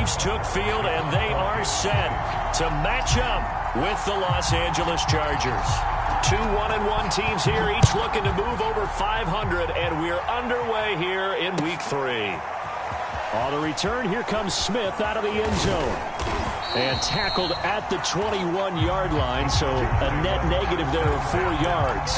Chiefs took field, and they are set to match up with the Los Angeles Chargers. Two 1-1 teams here, each looking to move over 500, and we're underway here in Week 3. On the return, here comes Smith out of the end zone. And tackled at the 21-yard line, so a net negative there of 4 yards.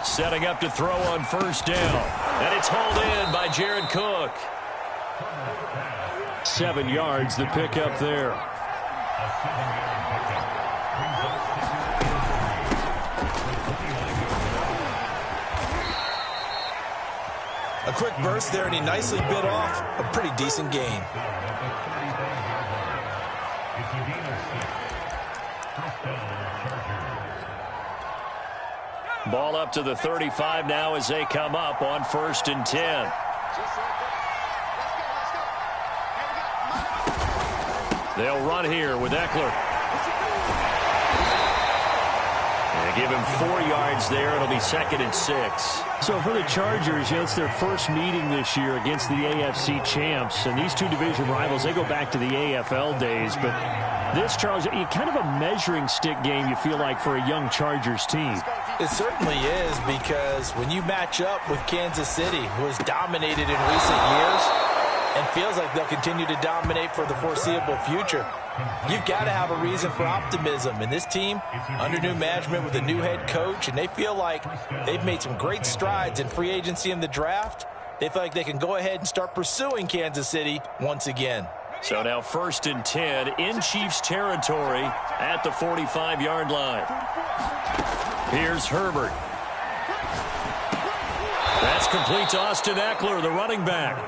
Setting up to throw on first down. And it's hauled in by Jared Cook. 7 yards, the pickup there. A quick burst there, and he nicely bit off a pretty decent gain. Ball up to the 35 now as they come up on 1st and 10. They'll run here with Eckler. They give him 4 yards there. It'll be 2nd and 6. So for the Chargers, it's their first meeting this year against the AFC champs. And these two division rivals, they go back to the AFL days. But this, Charles, kind of a measuring stick game, you feel like, for a young Chargers team. It certainly is, because when you match up with Kansas City, who has dominated in recent years and feels like they'll continue to dominate for the foreseeable future, you've got to have a reason for optimism. And this team, under new management with a new head coach, and they feel like they've made some great strides in free agency in the draft, they feel like they can go ahead and start pursuing Kansas City once again. So now 1st and 10 in Chiefs territory at the 45-yard line. Here's Herbert. That's complete to Austin Eckler, the running back.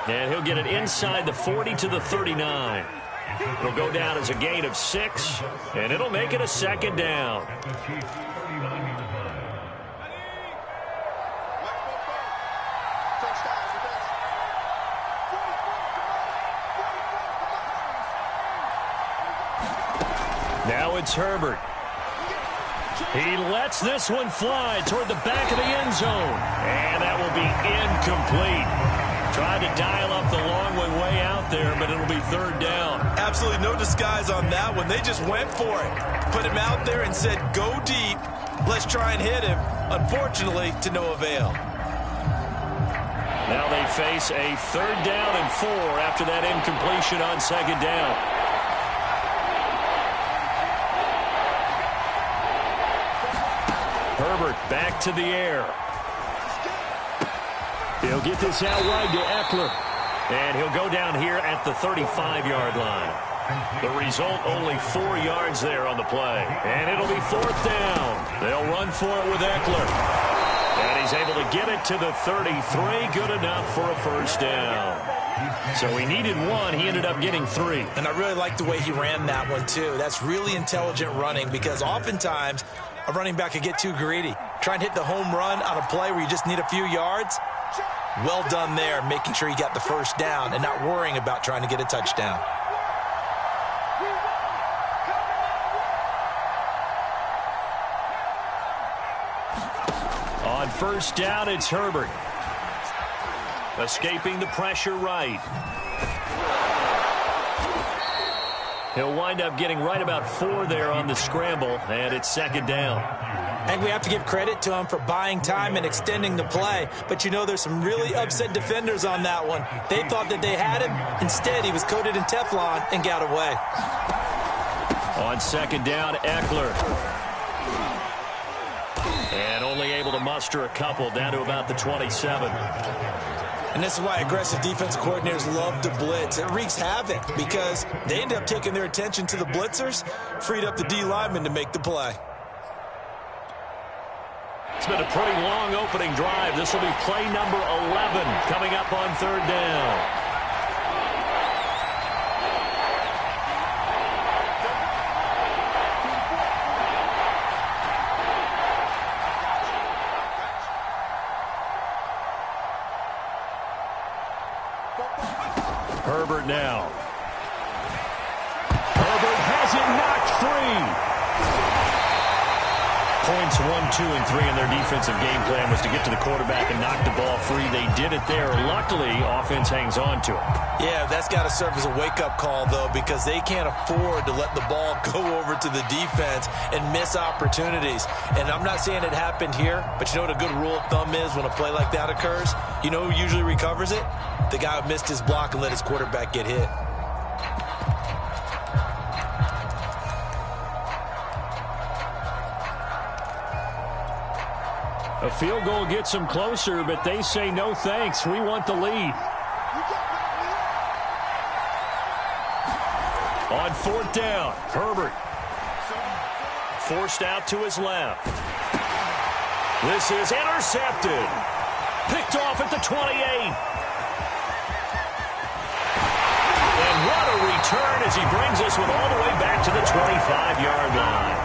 And he'll get it inside the 40 to the 39. It'll go down as a gain of 6, and it'll make it a 2nd down. Now it's Herbert. He lets this one fly toward the back of the end zone. And that will be incomplete. Tried to dial up the long way out there, but it'll be 3rd down. Absolutely no disguise on that one. They just went for it. Put him out there and said, go deep. Let's try and hit him. Unfortunately, to no avail. Now they face a 3rd down and 4 after that incompletion on 2nd down. Herbert back to the air. He'll get this out wide to Eckler. And he'll go down here at the 35-yard line. The result, only 4 yards there on the play. And it'll be 4th down. They'll run for it with Eckler. And he's able to get it to the 33. Good enough for a 1st down. So he needed 1. He ended up getting 3. And I really like the way he ran that one, too. That's really intelligent running, because oftentimes a running back could get too greedy. Try and hit the home run on a play where you just need a few yards. Well done there, making sure he got the 1st down and not worrying about trying to get a touchdown. On 1st down, it's Herbert. Escaping the pressure right. He'll wind up getting right about 4 there on the scramble, and it's 2nd down. I think we have to give credit to him for buying time and extending the play. But, you know, there's some really upset defenders on that one. They thought that they had him. Instead, he was coated in Teflon and got away. On 2nd down, Eckler. And only able to muster a couple down to about the 27. And this is why aggressive defensive coordinators love to blitz. It wreaks havoc because they end up taking their attention to the blitzers, freed up the D lineman to make the play. It's been a pretty long opening drive. This will be play number 11 coming up on 3rd down. now. Herbert has it knocked free. Points 1, 2, and 3 in their defensive game plan was to get to the quarterback and knock the ball free. They did it there. Luckily, offense hangs on to it. Yeah, that's got to serve as a wake-up call, though, because they can't afford to let the ball go over to the defense and miss opportunities. And I'm not saying it happened here, but you know what a good rule of thumb is when a play like that occurs? You know who usually recovers it? The guy who missed his block and let his quarterback get hit. A field goal gets them closer, but they say no thanks. We want the lead. On 4th down, Herbert. Forced out to his left. This is intercepted. Picked off at the 28. And what a return as he brings us with all the way back to the 25-yard line.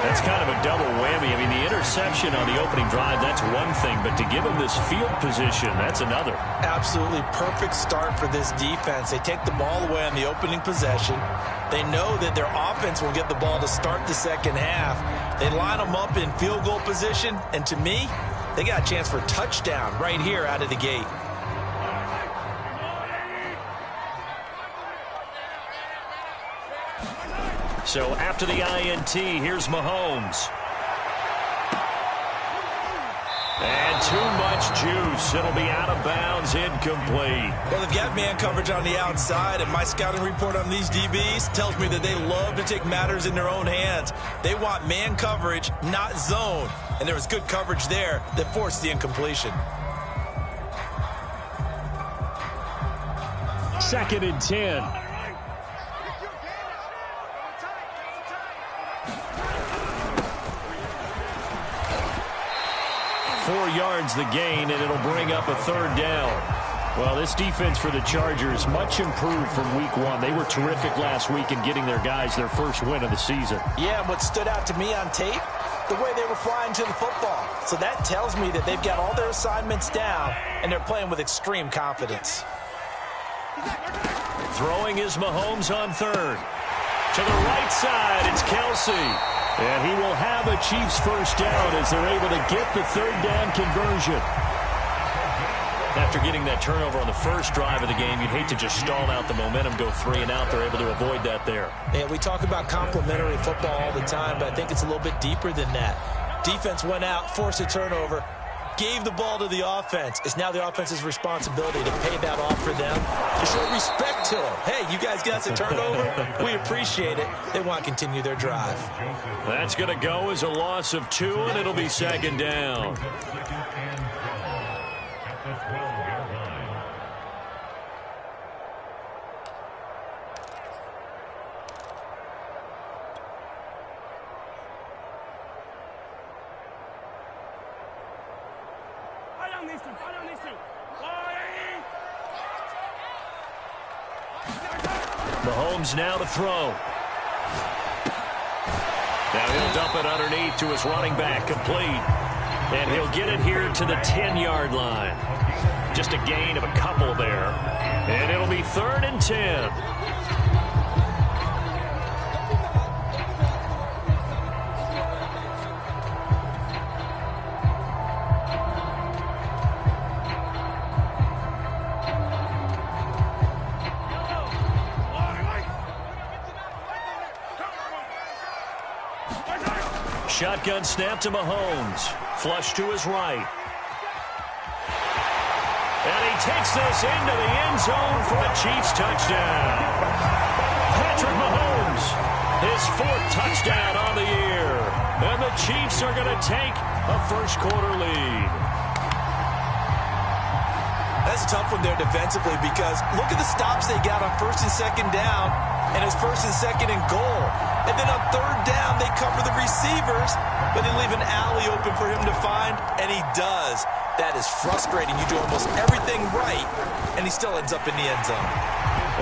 That's kind of a double whammy. I mean, the interception on the opening drive, that's one thing, but to give him this field position, that's another. Absolutely perfect start for this defense. They take the ball away on the opening possession. They know that their offense will get the ball to start the second half. They line them up in field goal position, and to me, they got a chance for a touchdown right here out of the gate. So after the INT, here's Mahomes. And too much juice. It'll be out of bounds, incomplete. Well, they've got man coverage on the outside, and my scouting report on these DBs tells me that they love to take matters in their own hands. They want man coverage, not zone. And there was good coverage there that forced the incompletion. 2nd and 10. 4 yards the gain, and it'll bring up a 3rd down. Well, this defense for the Chargers, much improved from week 1. They were terrific last week in getting their guys their first win of the season. Yeah, and what stood out to me on tape, the way they were flying to the football. So that tells me that they've got all their assignments down, and they're playing with extreme confidence. Throwing is Mahomes on 3rd. To the right side, it's Kelsey. And he will have a Chiefs first down as they're able to get the 3rd down conversion. After getting that turnover on the first drive of the game, you'd hate to just stall out the momentum, go 3 and out. They're able to avoid that there. Yeah, we talk about complementary football all the time, but I think it's a little bit deeper than that. Defense went out, forced a turnover, gave the ball to the offense. It's now the offense's responsibility to pay that off for them, to show respect to them. Hey, you guys got us a turnover. We appreciate it. They want to continue their drive. That's going to go as a loss of 2, and it'll be 2nd down. Mahomes now to throw. Now he'll dump it underneath to his running back, complete. And he'll get it here to the 10-yard line. Just a gain of a couple there. And it'll be 3rd and 10. Shotgun snap to Mahomes. Flush to his right. And he takes this into the end zone for a Chiefs touchdown. Patrick Mahomes, his 4th touchdown on the year. And the Chiefs are going to take a first-quarter lead. That's a tough one there defensively because look at the stops they got on 1st and 2nd down and his 1st and 2nd and goal. And then on 3rd down, they cover the receivers, but they leave an alley open for him to find, and he does. That is frustrating. You do almost everything right, and he still ends up in the end zone.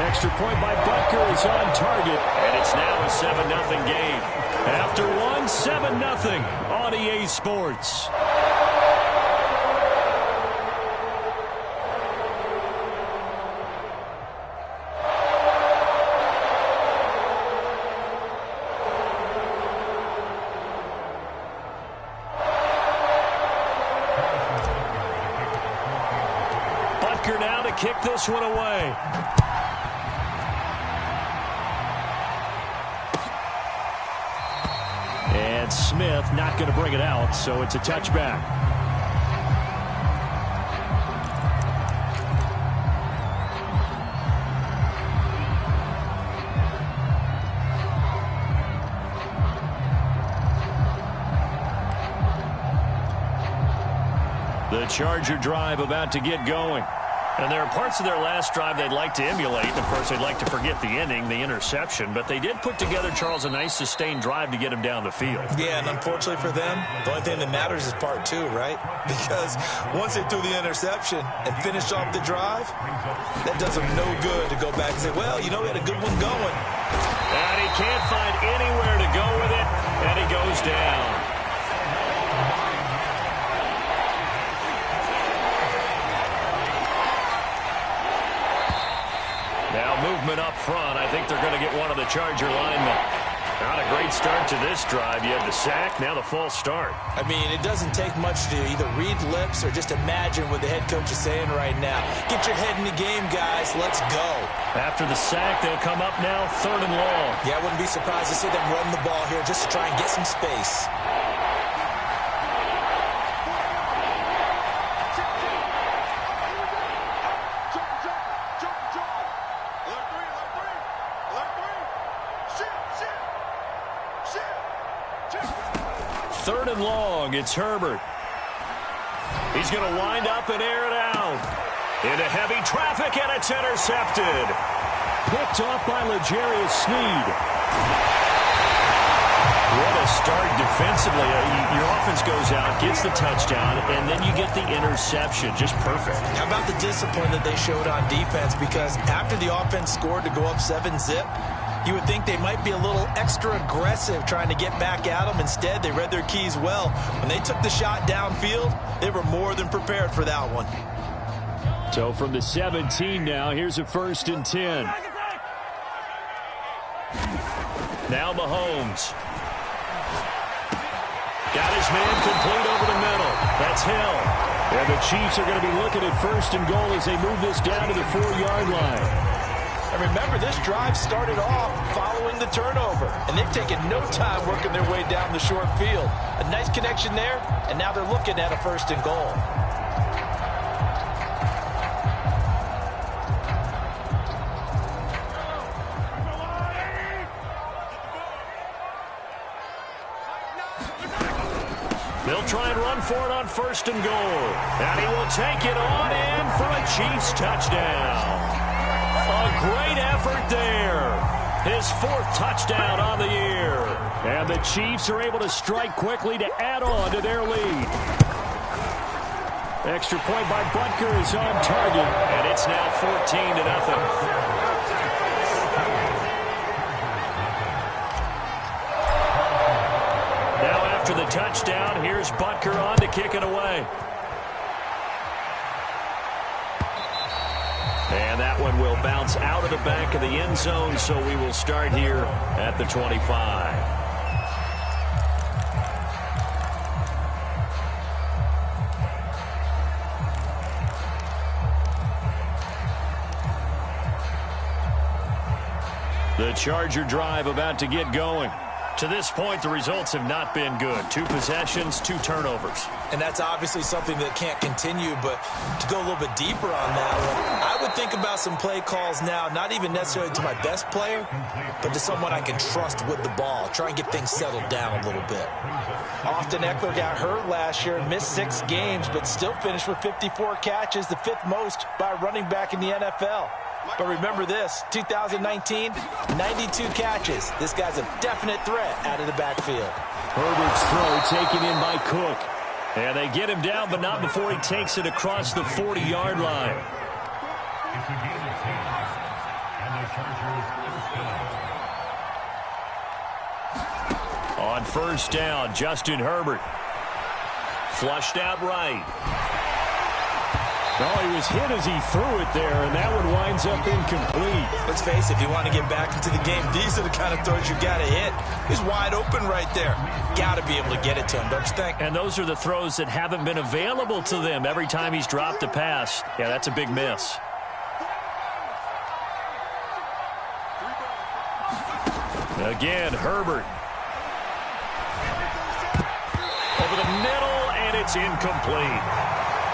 Extra point by Butker is on target, and it's now a 7-0 game. After one, 7-0 on EA Sports. kick this one away. And Smith not going to bring it out, so it's a touchback. The Charger drive about to get going. And there are parts of their last drive they'd like to emulate. And, of course, they'd like to forget the ending, the interception. But they did put together, Charles, a nice sustained drive to get him down the field. Yeah, and unfortunately for them, the only thing that matters is part two, right? Because once they threw the interception and finished off the drive, that does them no good to go back and say, well, you know, we had a good one going. And he can't find anywhere to go with it, and he goes down. Now movement up front. I think they're going to get one of the Charger linemen. Not a great start to this drive. You had the sack, now the false start. I mean, it doesn't take much to either read lips or just imagine what the head coach is saying right now. Get your head in the game, guys. Let's go. After the sack, they'll come up now 3rd and long. Yeah, I wouldn't be surprised to see them run the ball here just to try and get some space. Third and long, it's Herbert. He's going to wind up and air it out. Into heavy traffic, and it's intercepted. Picked off by L'Jarius Sneed. What a start defensively. Your offense goes out, gets the touchdown, and then you get the interception. Just perfect. How about the discipline that they showed on defense? Because after the offense scored to go up 7-zip, you would think they might be a little extra aggressive trying to get back at them. Instead, they read their keys well. When they took the shot downfield, they were more than prepared for that one. So from the 17 now, here's a 1st and 10. Now Mahomes. Got his man complete over the middle. That's Hill. And the Chiefs are going to be looking at 1st and goal as they move this down to the 4-yard line. And remember, this drive started off following the turnover, and they've taken no time working their way down the short field. A nice connection there, and now they're looking at a 1st and goal. They'll try and run for it on 1st and goal. And he will take it on in for a Chiefs touchdown. A great effort there. His 4th touchdown on the year. And the Chiefs are able to strike quickly to add on to their lead. Extra point by Butker is on target. And it's now 14-0. Now after the touchdown, here's Butker on to kick it away. And that one will bounce out of the back of the end zone, so we will start here at the 25. The Charger drive about to get going. To this point, the results have not been good. 2 possessions, 2 turnovers. And that's obviously something that can't continue, but to go a little bit deeper on that one, I would think about some play calls now, not even necessarily to my best player, but to someone I can trust with the ball. Try and get things settled down a little bit. Austin Eckler got hurt last year and missed 6 games, but still finished with 54 catches, the 5th most by a running back in the NFL. But remember this, 2019, 92 catches. This guy's a definite threat out of the backfield. Herbert's throw taken in by Cook. And they get him down, but not before he takes it across the 40-yard line. On 1st down, Justin Herbert. Flushed out right. Oh, he was hit as he threw it there, and that one winds up incomplete. Let's face it, if you want to get back into the game, these are the kind of throws you got to hit. He's wide open right there. Got to be able to get it to him, don't you think? And those are the throws that haven't been available to them every time he's dropped a pass. Yeah, that's a big miss. Again, Herbert. Over the middle, and it's incomplete.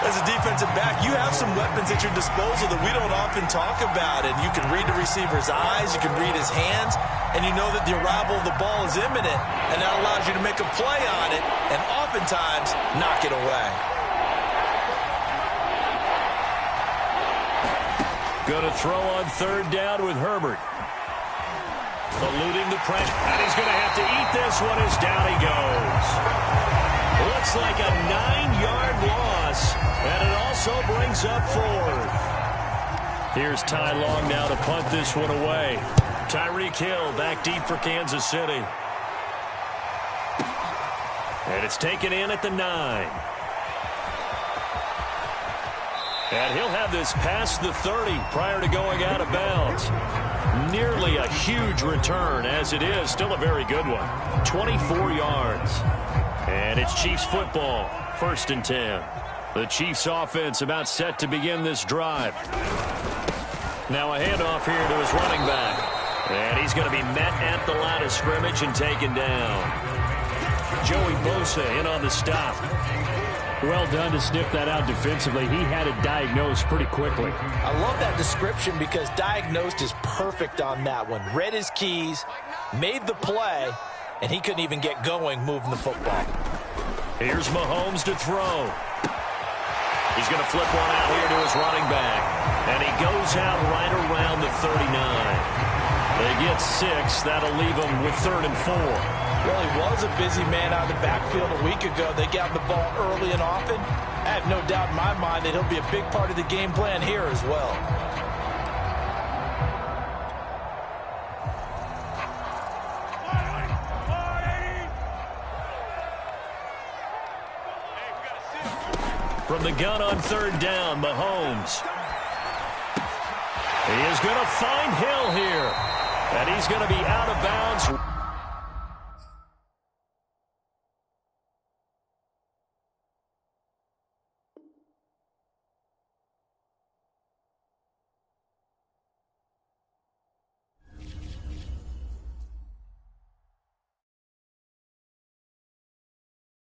As a defensive back, you have some weapons at your disposal that we don't often talk about. And you can read the receiver's eyes, you can read his hands, and you know that the arrival of the ball is imminent. And that allows you to make a play on it and oftentimes knock it away. Going to throw on third down with Herbert. Eluding the pressure. And he's going to have to eat this one as down he goes. Looks like a 9-yard loss. And it also brings up fourth. Here's Ty Long now to punt this one away. Tyreek Hill back deep for Kansas City. And it's taken in at the 9. And he'll have this past the 30 prior to going out of bounds. Nearly a huge return as it is. Still a very good one. 24 yards. And it's Chiefs football. 1st and 10. The Chiefs offense about set to begin this drive. Now a handoff here to his running back. And he's going to be met at the line of scrimmage and taken down. Joey Bosa in on the stop. Well done to sniff that out defensively. He had it diagnosed pretty quickly. I love that description because diagnosed is perfect on that one. Read his keys, made the play, and he couldn't even get going moving the football. Here's Mahomes to throw. He's going to flip one out here to his running back. And he goes out right around the 39. They get 6. That'll leave them with 3rd and 4. Well, he was a busy man out of the backfield a week ago. They got the ball early and often. I have no doubt in my mind that he'll be a big part of the game plan here as well. From the gun on 3rd down, Mahomes. He is going to find Hill here. And he's going to be out of bounds